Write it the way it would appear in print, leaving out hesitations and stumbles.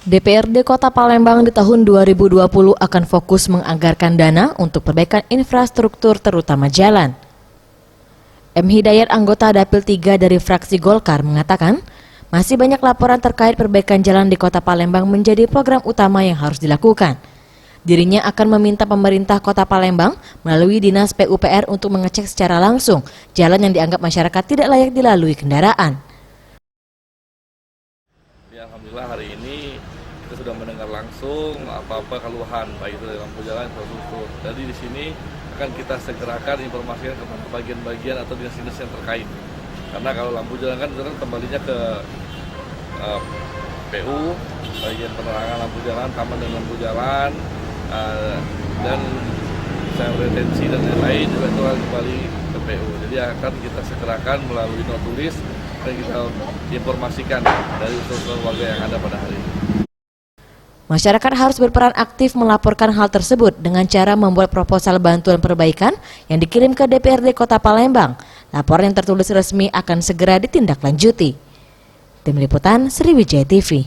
DPRD Kota Palembang di tahun 2020 akan fokus menganggarkan dana untuk perbaikan infrastruktur terutama jalan. M. Hidayat, anggota Dapil 3 dari fraksi Golkar, mengatakan masih banyak laporan terkait perbaikan jalan di Kota Palembang menjadi program utama yang harus dilakukan. Dirinya akan meminta pemerintah Kota Palembang melalui Dinas PUPR untuk mengecek secara langsung jalan yang dianggap masyarakat tidak layak dilalui kendaraan. Alhamdulillah hari ini kita sudah mendengar langsung apa-apa keluhan baik itu dari lampu jalan infrastruktur. Jadi di sini akan kita segerakan informasikan ke bagian-bagian atau dinas-dinas yang terkait. Karena kalau lampu jalan kan itu kan kembalinya ke PU, bagian penerangan lampu jalan, taman dan lampu jalan, dan saya retensi dan lain-lain juga itu akan kembali ke PU. Jadi akan kita segerakan melalui notulis dan kita informasikan dari usul-usul warga yang ada pada hari ini. Masyarakat harus berperan aktif melaporkan hal tersebut dengan cara membuat proposal bantuan perbaikan yang dikirim ke DPRD Kota Palembang. Laporan yang tertulis resmi akan segera ditindaklanjuti. Tim Liputan Sriwijaya TV.